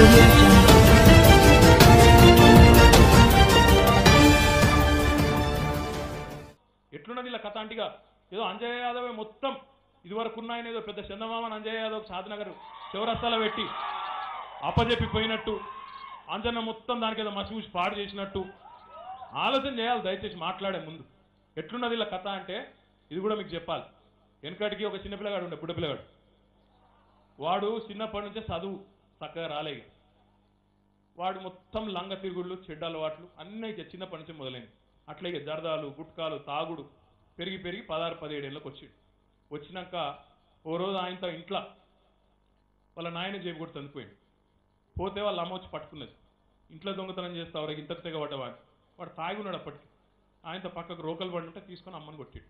audio jungle. ఎట్లున్నది ఇలా కథ అంటిగా ఏదో అంజయ్ యాదవ్ మొత్తం ఇదివరకు ఉన్నాయని ఏదో పెద్ద చందమామని అంజయ్ యాదవ్ షాద్నగర్ చౌరస్తాలో పెట్టి అప్పజెప్పిపోయినట్టు అంజన్న మొత్తం దానికి ఏదో మసిమూసి పాడు చేసినట్టు ఆలోచన చేయాలి దయచేసి మాట్లాడే ముందు. ఎట్లున్నది ఇలా కథ అంటే ఇది కూడా మీకు చెప్పాలి. వెనకటికి ఒక చిన్నపిల్లగాడు ఉండే బుడ్డపిల్లగాడు, వాడు చిన్నప్పటి నుంచే చదువు చక్కగా రాలేదు. వాడు మొత్తం లంగ తిరుగుళ్ళు చెడ్డ అలవాట్లు అన్నీ చిన్నప్పటి నుంచే మొదలైంది. అట్లాగే జర్దాలు గుట్కాలు తాగుడు పెరిగి 16-17 ఏళ్ళకి వచ్చాడు. వచ్చినాక ఓ రోజు ఆయనతో ఇంట్లో వాళ్ళ నాయన జేబు కూడా చనిపోయాడు. పోతే వాళ్ళ అమ్మ వచ్చి పట్టుకున్నది. ఇంట్లో దొంగతనం చేస్తావు రేపు ఇంతకు తెగబడ్డవాడు. వాడు తాగి ఉన్నాడు. అప్పటికి ఆయనతో పక్కకు రోకలు పడి ఉంటే తీసుకొని అమ్మని కొట్టాడు.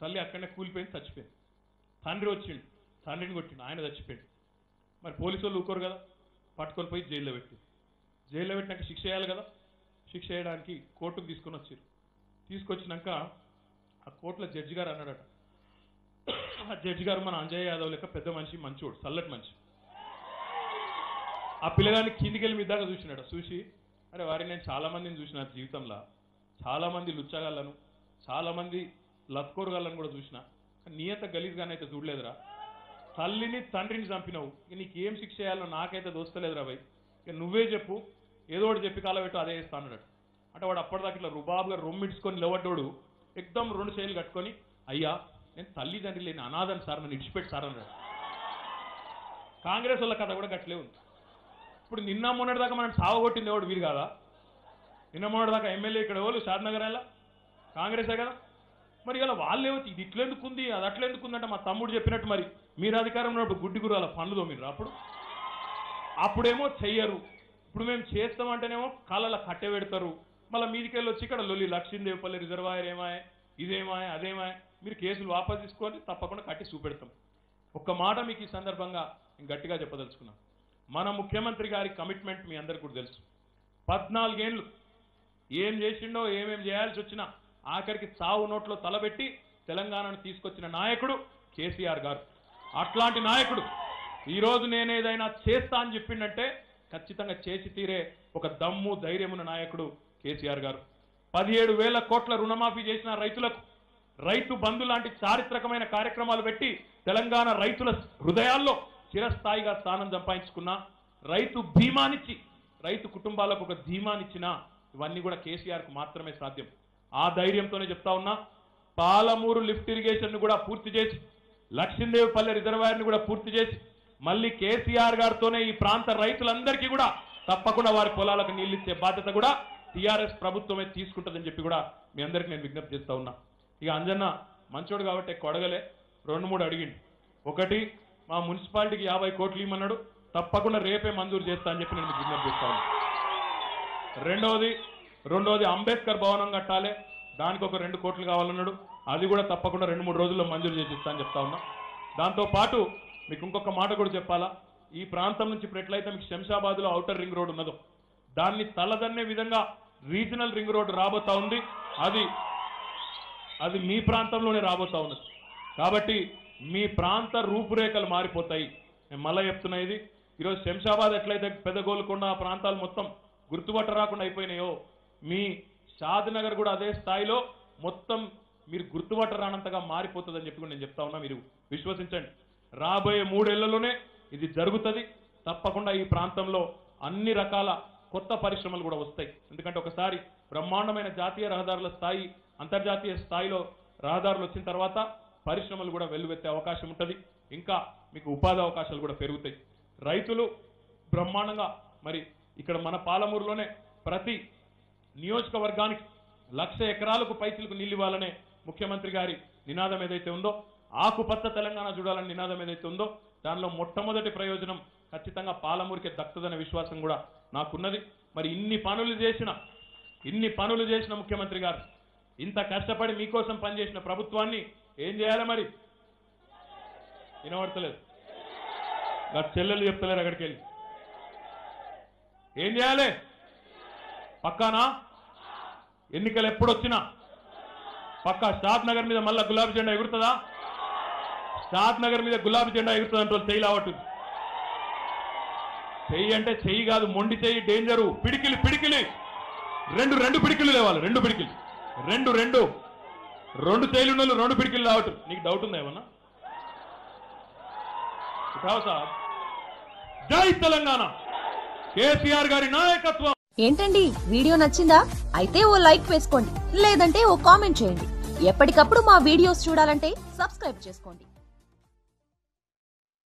తల్లి అక్కడనే కూలిపోయింది, చచ్చిపోయింది. తండ్రి వచ్చిండు, తండ్రిని కొట్టిండు, ఆయన చచ్చిపోయాడు. మరి పోలీసు వాళ్ళు ఊరుకోరు కదా, పట్టుకొని పోయి జైల్లో పెట్టి జైల్లో పెట్టినాక శిక్ష చేయాలి కదా. శిక్ష చేయడానికి కోర్టుకు తీసుకొని వచ్చారు. తీసుకొచ్చినాక ఆ కోర్టులో జడ్జి గారు అన్నాడట, ఆ జడ్జి గారు మన అంజయ్ యాదవ్ లెక్క పెద్ద మనిషి, మంచోడు, చల్లటి మనిషి. ఆ పిల్లగాన్ని కిందికి వెళ్ళి మీదాకా చూసినాడు. చూసి అరే వారి నేను చాలామందిని చూసిన జీవితంలో, చాలామంది లుచ్చగాళ్ళను, చాలామంది లత్కోరుగాళ్ళను కూడా చూసిన, నీయత గలీజ్గానే అయితే చూడలేదురా. తల్లిని తండ్రిని చంపినావు, ఇక నీకు ఏం శిక్ష చేయాలో నాకైతే దోస్తలేదురా భయ్, ఇక నువ్వే చెప్పు, ఏదో ఒకటి చెప్పి కాలబెట్టు అదే చేస్తా అన్నాడు. అంటే వాడు అప్పటిదాకా ఇట్లా రుబాబుగా రొమ్మిడ్చుకొని లేవడ్డోడు ఎక్దం 2 చేతులు కట్టుకొని, అయ్యా నేను తల్లిదండ్రి లేని అనాథని సార్, నన్ను ఇడిచిపెట్టి సార్ అన్నాడు. కాంగ్రెస్ వాళ్ళ కథ కూడా గట్లే ఉంది. ఇప్పుడు నిన్న మొన్నటిదాకా మనం సావగొట్టింది ఎవడు వీరు కాదా? నిన్న మొన్నటిదాకా ఎమ్మెల్యే ఇక్కడ ఎవరు షాద్నగర్ అలా కాంగ్రెసే కదా. మరి ఇలా వాళ్ళే వచ్చి ఇది ఇట్లెందుకుంది అది అట్లెందుకుంది అంటే మా తమ్ముడు చెప్పినట్టు మరి మీరు అధికారం ఉన్నప్పుడు గుడ్డి గురు అలా పనులు మీరు అప్పుడేమో చెయ్యరు. ఇప్పుడు మేము చేస్తామంటేనేమో కాళ్ళ కట్టె పెడతారు. మళ్ళీ మీదికెళ్ళి వచ్చి ఇక్కడ లొల్లి లక్ష్మీదేవిపల్లి రిజర్వాయర్ ఏమాయ, ఇదేమాయ, అదేమాయ, మీరు కేసులు వాపసు తీసుకొని తప్పకుండా కట్టి చూపెడతాం. ఒక్క మాట మీకు ఈ సందర్భంగా నేను గట్టిగా చెప్పదలుచుకున్నాం. మన ముఖ్యమంత్రి గారి కమిట్మెంట్ మీ అందరికీ కూడా తెలుసు. 14 ఏళ్ళు ఏం చేసిండో, ఏమేం చేయాల్సి వచ్చినా ఆఖరికి చావు నోట్లో తలబెట్టి తెలంగాణను తీసుకొచ్చిన నాయకుడు కేసీఆర్ గారు. అట్లాంటి నాయకుడు ఈరోజు నేనేదైనా చేస్తా అని చెప్పిండంటే ఖచ్చితంగా చేసి తీరే ఒక దమ్ము ధైర్యమున్న నాయకుడు కేసీఆర్ గారు. 17,000 కోట్ల రుణమాఫీ చేసిన రైతులకు రైతు బంధు లాంటి చారిత్రకమైన కార్యక్రమాలు పెట్టి తెలంగాణ రైతుల హృదయాల్లో చిరస్థాయిగా స్థానం సంపాదించుకున్న, రైతు బీమానిచ్చి రైతు కుటుంబాలకు ఒక ధీమానిచ్చిన, ఇవన్నీ కూడా కేసీఆర్కు మాత్రమే సాధ్యం. ఆ ధైర్యంతోనే చెప్తా ఉన్నా, పాలమూరు లిఫ్ట్ ఇరిగేషన్ కూడా పూర్తి చేసి, లక్ష్మీదేవిపల్లి రిజర్వాయర్ని కూడా పూర్తి చేసి, మళ్ళీ కేసీఆర్ గారితోనే ఈ ప్రాంత రైతులందరికీ కూడా తప్పకుండా వారి పొలాలకు నీళ్లు ఇచ్చే బాధ్యత కూడా టీఆర్ఎస్ ప్రభుత్వమే తీసుకుంటుందని చెప్పి కూడా మీ అందరికీ నేను విజ్ఞప్తి చేస్తా ఉన్నా. ఇక అంజన్న మంచోడు కాబట్టి ఎక్కువ అడగలే, 2-3 అడిగిండు. ఒకటి, మా మున్సిపాలిటీకి 50 కోట్లు ఇవ్వమన్నాడు, తప్పకుండా రేపే మంజూరు చేస్తా అని చెప్పి నేను మీకు విజ్ఞప్తి చేస్తా ఉన్నా. రెండోది అంబేద్కర్ భవనం కట్టాలి, దానికి ఒక 2 కోట్లు కావాలన్నాడు, అది కూడా తప్పకుండా 2-3 రోజుల్లో మంజూరు చేసి ఇస్తా అని చెప్తా ఉన్నా. దాంతోపాటు మీకు ఇంకొక మాట కూడా చెప్పాలా, ఈ ప్రాంతం నుంచి ఇప్పుడు ఎట్లయితే మీకు శంషాబాద్లో ఔటర్ రింగ్ రోడ్ ఉన్నదో దాన్ని తలదన్నే విధంగా రీజనల్ రింగ్ రోడ్ రాబోతా ఉంది. అది మీ ప్రాంతంలోనే రాబోతా ఉన్నది. కాబట్టి మీ ప్రాంత రూపురేఖలు మారిపోతాయి. నేను మళ్ళీ చెప్తున్నా, ఇది ఈరోజు శంషాబాద్ ఎట్లయితే పెద్దగోలుకొండ ఆ ప్రాంతాలు మొత్తం గుర్తుపట్ట రాకుండా అయిపోయినాయో, మీ షాద్నగర్ కూడా అదే స్థాయిలో మొత్తం మీరు గుర్తుపట్ట రానంతగా మారిపోతుందని చెప్పి నేను చెప్తా ఉన్నా. మీరు విశ్వసించండి, రాబోయే 3 ఏళ్లలోనే ఇది జరుగుతుంది. తప్పకుండా ఈ ప్రాంతంలో అన్ని రకాల కొత్త పరిశ్రమలు కూడా వస్తాయి. ఎందుకంటే ఒకసారి బ్రహ్మాండమైన జాతీయ రహదారుల స్థాయి, అంతర్జాతీయ స్థాయిలో రహదారులు వచ్చిన తర్వాత పరిశ్రమలు కూడా వెల్లువెత్తే అవకాశం ఉంటుంది. ఇంకా మీకు ఉపాధి అవకాశాలు కూడా పెరుగుతాయి. రైతులు బ్రహ్మాండంగా మరి ఇక్కడ మన పాలమూరులోనే ప్రతి నియోజకవర్గానికి 1,00,000 ఎకరాలకు పైచిలకు నీళ్ళు ఇవ్వాలనే ముఖ్యమంత్రి గారి నినాదం ఏదైతే ఉందో, ఆకుపచ్చ తెలంగాణ చూడాలని నినాదం ఏదైతే ఉందో, దానిలో మొట్టమొదటి ప్రయోజనం ఖచ్చితంగా పాలమూరుకే దక్కుతుందనే విశ్వాసం కూడా నాకున్నది. మరి ఇన్ని పనులు చేసిన ముఖ్యమంత్రి గారు, ఇంత కష్టపడి మీకోసం పనిచేసిన ప్రభుత్వాన్ని ఏం చేయాలి? మరి వినబడతలేదు, నా చెల్లెలు చెప్తలేరు అక్కడికి వెళ్ళి ఏం చేయాలి? పక్కానా? ఎన్నికలు ఎప్పుడొచ్చినా పక్కా షాద్నగర్ మీద మళ్ళా గులాబీ జెండా ఎగురుతుందా? షాద్నగర్ మీద గులాబీ జెండా ఎగురుతుంది అంటే చేయలేవట్టుంది. చెయ్యి అంటే చెయ్యి కాదు, మొండి చెయ్యి డేంజరు. పిడికిలి పిడికిలి రెండు పిడికిలు లేవాలి, రెండు పిడికిలు, రెండు చెయ్యిలు ఉన్న 2 పిడికిలు రావట్టు. నీకు డౌట్ ఉందా ఏమన్నా? సార్ జై తెలంగాణ, కేసీఆర్ గారి నాయకత్వం. ఏంటండి వీడియో నచ్చిందా? అయితే ఓ లైక్ వేసుకోండి, లేదంటే ఓ కామెంట్ చేయండి. ఎప్పటికప్పుడు మా వీడియోస్ చూడాలంటే సబ్స్క్రైబ్ చేసుకోండి.